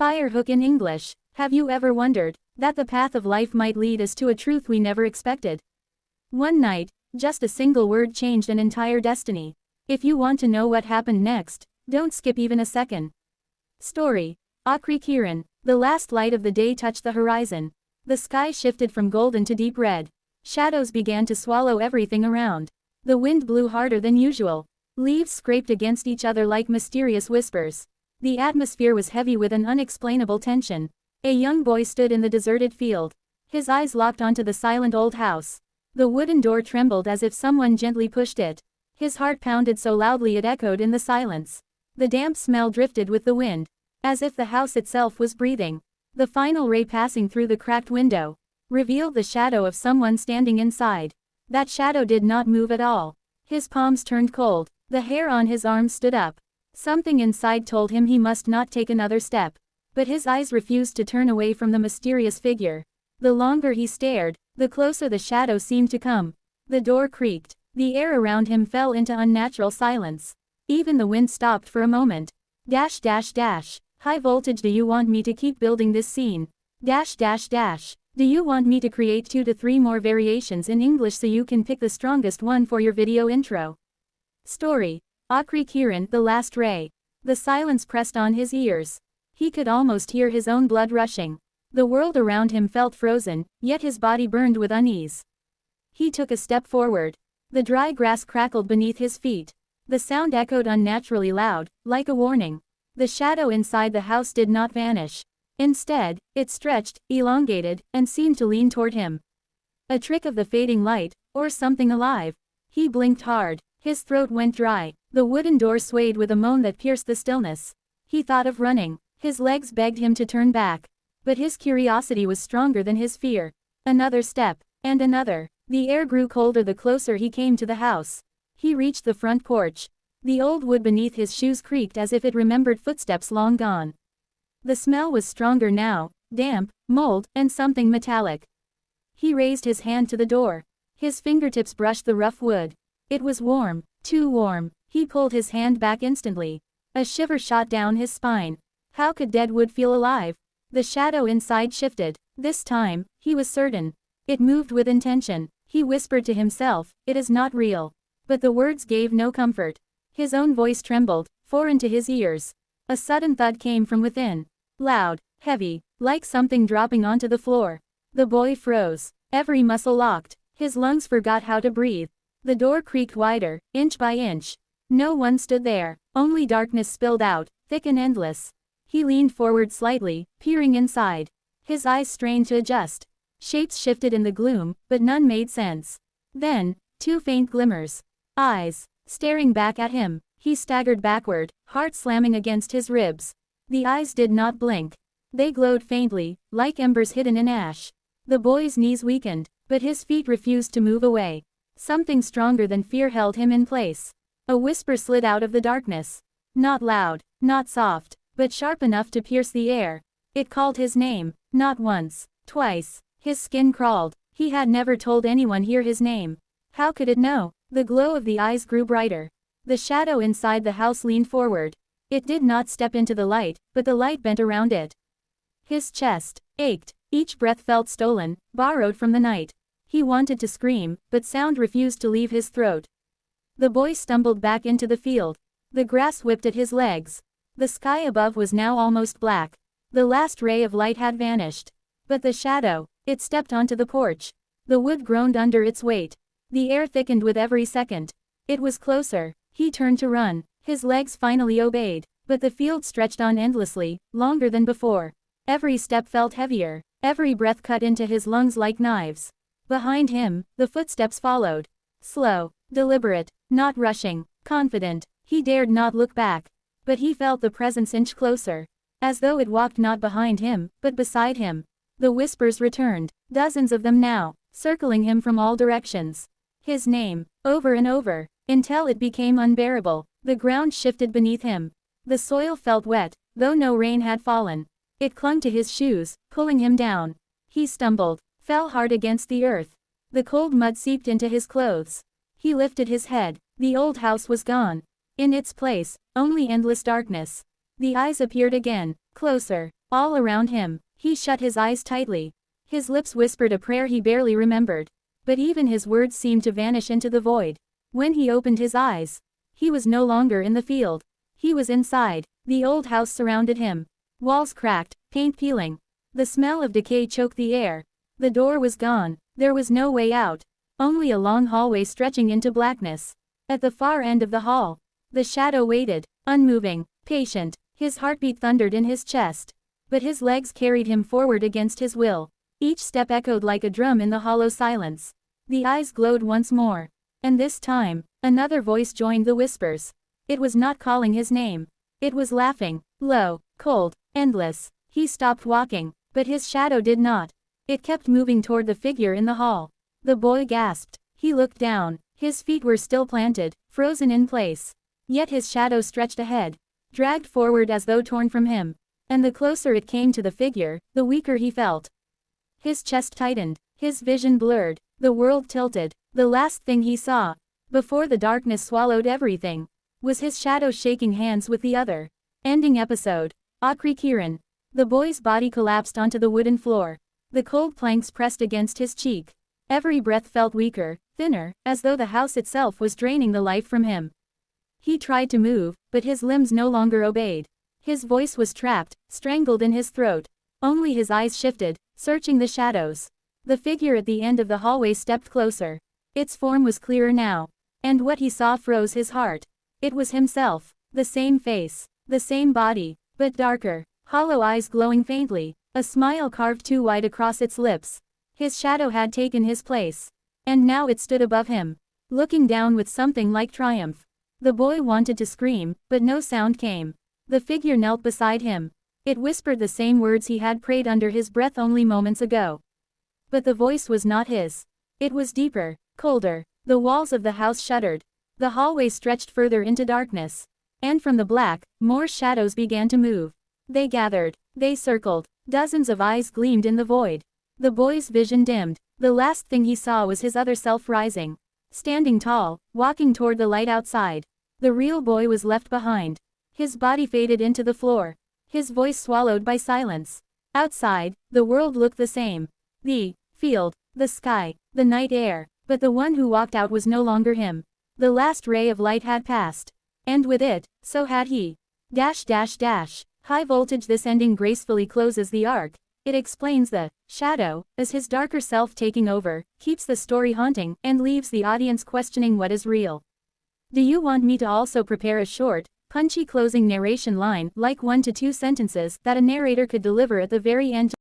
Firehook in English. Have you ever wondered that the path of life might lead us to a truth we never expected? One night, just a single word changed an entire destiny. If you want to know what happened next, don't skip even a second. Story. Aree Kiran. The last light of the day touched the horizon. The sky shifted from golden to deep red. Shadows began to swallow everything around. The wind blew harder than usual. Leaves scraped against each other like mysterious whispers. The atmosphere was heavy with an unexplainable tension. A young boy stood in the deserted field. His eyes locked onto the silent old house. The wooden door trembled as if someone gently pushed it. His heart pounded so loudly it echoed in the silence. The damp smell drifted with the wind, as if the house itself was breathing. The final ray passing through the cracked window revealed the shadow of someone standing inside. That shadow did not move at all. His palms turned cold. The hair on his arms stood up. Something inside told him he must not take another step. But his eyes refused to turn away from the mysterious figure. The longer he stared, the closer the shadow seemed to come. The door creaked. The air around him fell into unnatural silence. Even the wind stopped for a moment. Dash dash dash. High voltage. Do you want me to keep building this scene? Dash dash dash. Do you want me to create 2 to 3 more variations in English so you can pick the strongest one for your video intro? Story. Aree Kiran. The last ray. The silence pressed on his ears. He could almost hear his own blood rushing. The world around him felt frozen, yet his body burned with unease. He took a step forward. The dry grass crackled beneath his feet. The sound echoed unnaturally loud, like a warning. The shadow inside the house did not vanish. Instead, it stretched, elongated, and seemed to lean toward him. A trick of the fading light, or something alive. He blinked hard. His throat went dry. The wooden door swayed with a moan that pierced the stillness. He thought of running. His legs begged him to turn back. But his curiosity was stronger than his fear. Another step, and another. The air grew colder the closer he came to the house. He reached the front porch. The old wood beneath his shoes creaked as if it remembered footsteps long gone. The smell was stronger now, damp, mold, and something metallic. He raised his hand to the door. His fingertips brushed the rough wood. It was warm, too warm. He pulled his hand back instantly. A shiver shot down his spine. How could dead wood feel alive? The shadow inside shifted. This time, he was certain. It moved with intention. He whispered to himself, "It is not real." But the words gave no comfort. His own voice trembled, foreign to his ears. A sudden thud came from within. Loud, heavy, like something dropping onto the floor. The boy froze. Every muscle locked. His lungs forgot how to breathe. The door creaked wider, inch by inch. No one stood there. Only darkness spilled out, thick and endless. He leaned forward slightly, peering inside. His eyes strained to adjust. Shapes shifted in the gloom, but none made sense. Then, 2 faint glimmers. Eyes, staring back at him. He staggered backward, heart slamming against his ribs. The eyes did not blink. They glowed faintly, like embers hidden in ash. The boy's knees weakened, but his feet refused to move away. Something stronger than fear held him in place. A whisper slid out of the darkness. Not loud, not soft, but sharp enough to pierce the air. It called his name, not once, twice. His skin crawled. He had never told anyone here his name. How could it know? The glow of the eyes grew brighter. The shadow inside the house leaned forward. It did not step into the light, but the light bent around it. His chest ached. Each breath felt stolen, borrowed from the night. He wanted to scream, but sound refused to leave his throat. The boy stumbled back into the field. The grass whipped at his legs. The sky above was now almost black. The last ray of light had vanished. But the shadow, it stepped onto the porch. The wood groaned under its weight. The air thickened with every second. It was closer. He turned to run. His legs finally obeyed. But the field stretched on endlessly, longer than before. Every step felt heavier. Every breath cut into his lungs like knives. Behind him, the footsteps followed. Slow, deliberate, not rushing, confident. He dared not look back. But he felt the presence inch closer. As though it walked not behind him, but beside him. The whispers returned, dozens of them now, circling him from all directions. His name, over and over, until it became unbearable. The ground shifted beneath him. The soil felt wet, though no rain had fallen. It clung to his shoes, pulling him down. He stumbled, fell hard against the earth. The cold mud seeped into his clothes. He lifted his head. The old house was gone. In its place, only endless darkness. The eyes appeared again, closer. All around him, he shut his eyes tightly. His lips whispered a prayer he barely remembered. But even his words seemed to vanish into the void. When he opened his eyes, he was no longer in the field. He was inside. The old house surrounded him. Walls cracked, paint peeling. The smell of decay choked the air. The door was gone. There was no way out. Only a long hallway stretching into blackness. At the far end of the hall, the shadow waited, unmoving, patient. His heartbeat thundered in his chest. But his legs carried him forward against his will. Each step echoed like a drum in the hollow silence. The eyes glowed once more. And this time, another voice joined the whispers. It was not calling his name. It was laughing, low, cold, endless. He stopped walking, but his shadow did not. It kept moving toward the figure in the hall. The boy gasped. He looked down. His feet were still planted, frozen in place. Yet his shadow stretched ahead, dragged forward as though torn from him. And the closer it came to the figure, the weaker he felt. His chest tightened, his vision blurred, the world tilted. The last thing he saw, before the darkness swallowed everything, was his shadow shaking hands with the other. Ending episode. Aree Kiran. The boy's body collapsed onto the wooden floor. The cold planks pressed against his cheek. Every breath felt weaker, thinner, as though the house itself was draining the life from him. He tried to move, but his limbs no longer obeyed. His voice was trapped, strangled in his throat. Only his eyes shifted, searching the shadows. The figure at the end of the hallway stepped closer. Its form was clearer now. And what he saw froze his heart. It was himself. The same face. The same body, but darker. Hollow eyes glowing faintly. A smile carved too wide across its lips. His shadow had taken his place. And now it stood above him, looking down with something like triumph. The boy wanted to scream, but no sound came. The figure knelt beside him. It whispered the same words he had prayed under his breath only moments ago. But the voice was not his. It was deeper, colder. The walls of the house shuddered. The hallway stretched further into darkness. And from the black, more shadows began to move. They gathered. They circled. Dozens of eyes gleamed in the void. The boy's vision dimmed. The last thing he saw was his other self rising. Standing tall, walking toward the light outside. The real boy was left behind. His body faded into the floor. His voice swallowed by silence. Outside, the world looked the same. The field, the sky, the night air. But the one who walked out was no longer him. The last ray of light had passed. And with it, so had he. High voltage. This ending gracefully closes the arc. It explains the shadow, as his darker self taking over, keeps the story haunting, and leaves the audience questioning what is real. Do you want me to also prepare a short, punchy closing narration line, like 1 to 2 sentences, that a narrator could deliver at the very end?